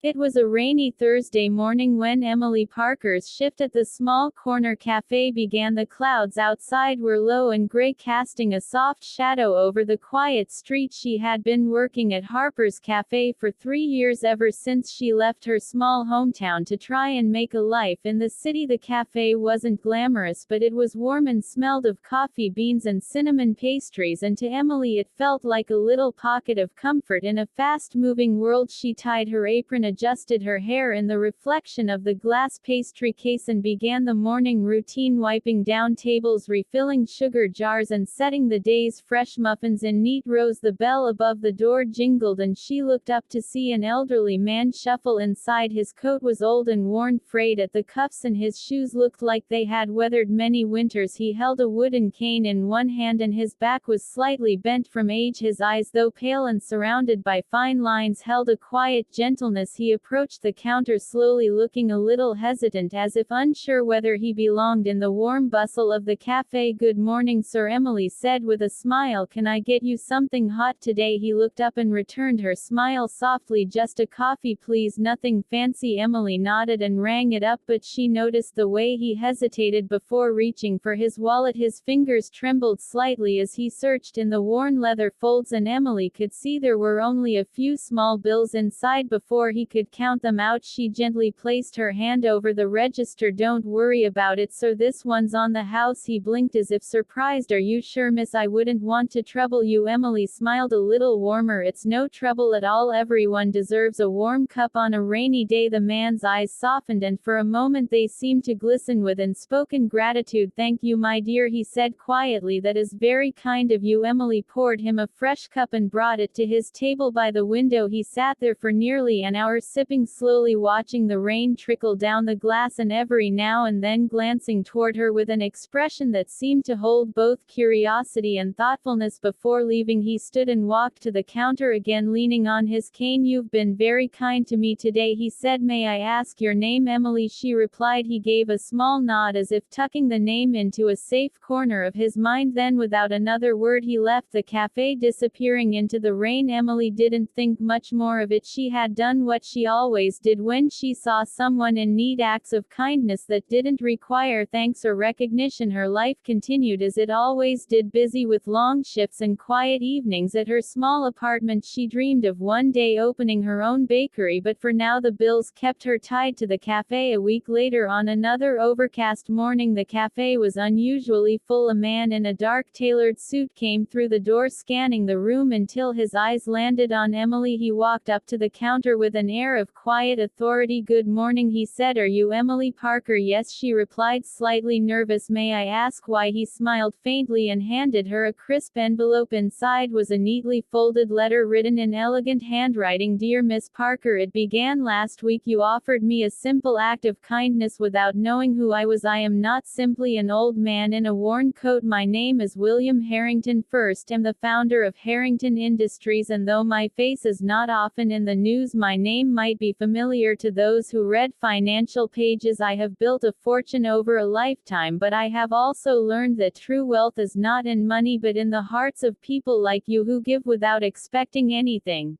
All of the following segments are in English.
It was a rainy Thursday morning when Emily Parker's shift at the small corner cafe began. The clouds outside were low and gray, casting a soft shadow over the quiet street. She had been working at Harper's Café for 3 years, ever since she left her small hometown to try and make a life in the city. The cafe wasn't glamorous, but it was warm and smelled of coffee beans and cinnamon pastries, and to Emily it felt like a little pocket of comfort in a fast-moving world. She tied her apron, adjusted her hair in the reflection of the glass pastry case, and began the morning routine, wiping down tables, refilling sugar jars, and setting the day's fresh muffins in neat rows. The bell above the door jingled, and she looked up to see an elderly man shuffle inside. His coat was old and worn, frayed at the cuffs, and his shoes looked like they had weathered many winters. He held a wooden cane in one hand, and his back was slightly bent from age. His eyes, though pale and surrounded by fine lines, held a quiet gentleness. He approached the counter slowly, looking a little hesitant, as if unsure whether he belonged in the warm bustle of the cafe. "Good morning, sir," Emily said with a smile. "Can I get you something hot today?" He looked up and returned her smile softly. "Just a coffee, please. Nothing fancy." Emily nodded and rang it up, but she noticed the way he hesitated before reaching for his wallet. His fingers trembled slightly as he searched in the worn leather folds, and Emily could see there were only a few small bills inside. Before he could count them out, she gently placed her hand over the register. "Don't worry about it, sir. This one's on the house." He blinked as if surprised. "Are you sure, miss? I wouldn't want to trouble you." Emily smiled a little warmer. "It's no trouble at all. Everyone deserves a warm cup on a rainy day." The man's eyes softened, and for a moment they seemed to glisten with unspoken gratitude. "Thank you, my dear," he said quietly. "That is very kind of you." Emily poured him a fresh cup and brought it to his table by the window. He sat there for nearly an hour, sipping slowly, watching the rain trickle down the glass, and every now and then glancing toward her with an expression that seemed to hold both curiosity and thoughtfulness. Before leaving, he stood and walked to the counter again, leaning on his cane. "You've been very kind to me today," he said. "May I ask your name?" "Emily," she replied. He gave a small nod, as if tucking the name into a safe corner of his mind. Then, without another word, he left the cafe, disappearing into the rain. Emily didn't think much more of it. She had done what she always did when she saw someone in need: acts of kindness that didn't require thanks or recognition. Her life continued as it always did, busy with long shifts and quiet evenings at her small apartment. She dreamed of one day opening her own bakery, but for now the bills kept her tied to the cafe. A week later, on another overcast morning, the cafe was unusually full. A man in a dark tailored suit came through the door, scanning the room until his eyes landed on Emily. He walked up to the counter with an air of quiet authority. "Good morning," he said. "Are you Emily Parker?" "Yes," she replied, slightly nervous. "May I ask why?" He smiled faintly and handed her a crisp envelope. Inside was a neatly folded letter written in elegant handwriting. "Dear Miss Parker, it began last week. You offered me a simple act of kindness without knowing who I was. I am not simply an old man in a worn coat. My name is William Harrington. First, am the founder of Harrington Industries, and though my face is not often in the news, my name might be familiar to those who read financial pages. I have built a fortune over a lifetime, but I have also learned that true wealth is not in money but in the hearts of people like you who give without expecting anything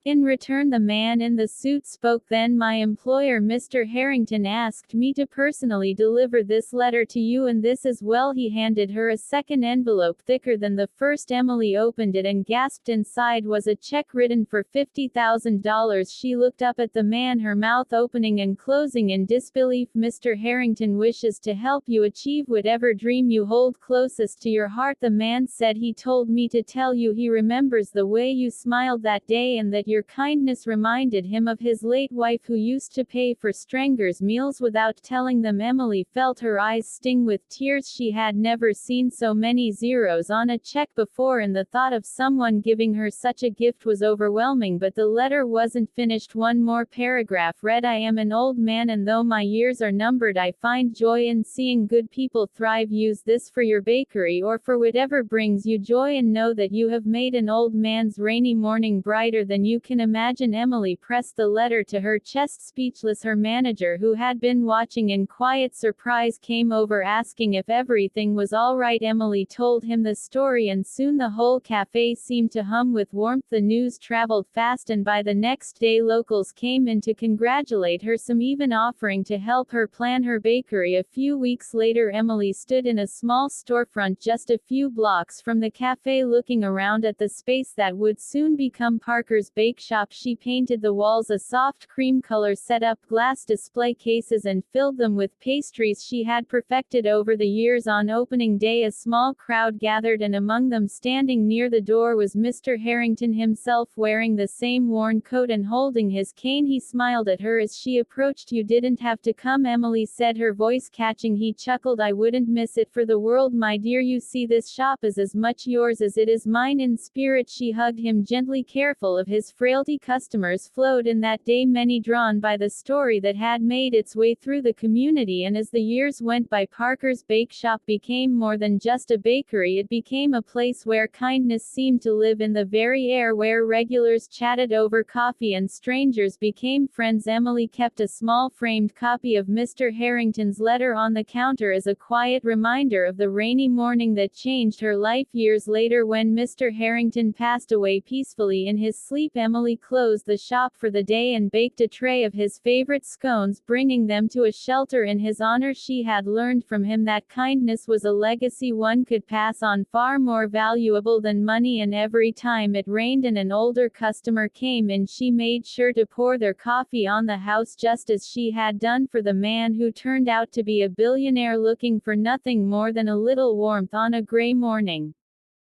in return." The man in the suit spoke then. "My employer, Mr. Harrington, asked me to personally deliver this letter to you, and this as well." He handed her a second envelope, thicker than the first. Emily opened it and gasped. Inside was a check written for $50,000. She looked up at the man, her mouth opening and closing in disbelief. "Mr. Harrington wishes to help you achieve whatever dream you hold closest to your heart," the man said. "He told me to tell you he remembers the way you smiled that day, and that your kindness reminded him of his late wife, who used to pay for strangers' meals without telling them." Emily felt her eyes sting with tears. She had never seen so many zeros on a check before, and the thought of someone giving her such a gift was overwhelming. But the letter wasn't finished. One more paragraph read, "I am an old man, and though my years are numbered, I find joy in seeing good people thrive. Use this for your bakery or for whatever brings you joy, and know that you have made an old man's rainy morning brighter than you you can imagine Emily pressed the letter to her chest speechless. Her manager, who had been watching in quiet surprise, came over asking if everything was all right. Emily told him the story and soon the whole cafe seemed to hum with warmth. The news traveled fast and by the next day locals came in to congratulate her, some even offering to help her plan her bakery. A few weeks later Emily stood in a small storefront just a few blocks from the cafe looking around at the space that would soon become Parker's bake shop. She painted the walls a soft cream color, set up glass display cases and filled them with pastries she had perfected over the years. On opening day a small crowd gathered and among them standing near the door was Mr. Harrington himself, wearing the same worn coat and holding his cane. He smiled at her as she approached. "You didn't have to come," Emily said, her voice catching. He chuckled. "I wouldn't miss it for the world, my dear. You see, this shop is as much yours as it is mine in spirit." She hugged him gently, careful of his frailty. Customers flowed in that day, many drawn by the story that had made its way through the community, and as the years went by Parker's bake shop became more than just a bakery. It became a place where kindness seemed to live in the very air, where regulars chatted over coffee and strangers became friends. Emily kept a small framed copy of Mr. Harrington's letter on the counter as a quiet reminder of the rainy morning that changed her life. Years later, when Mr. Harrington passed away peacefully in his sleep, Emily closed the shop for the day and baked a tray of his favorite scones, bringing them to a shelter in his honor. She had learned from him that kindness was a legacy one could pass on, far more valuable than money, and every time it rained and an older customer came in, she made sure to pour their coffee on the house, just as she had done for the man who turned out to be a billionaire looking for nothing more than a little warmth on a gray morning.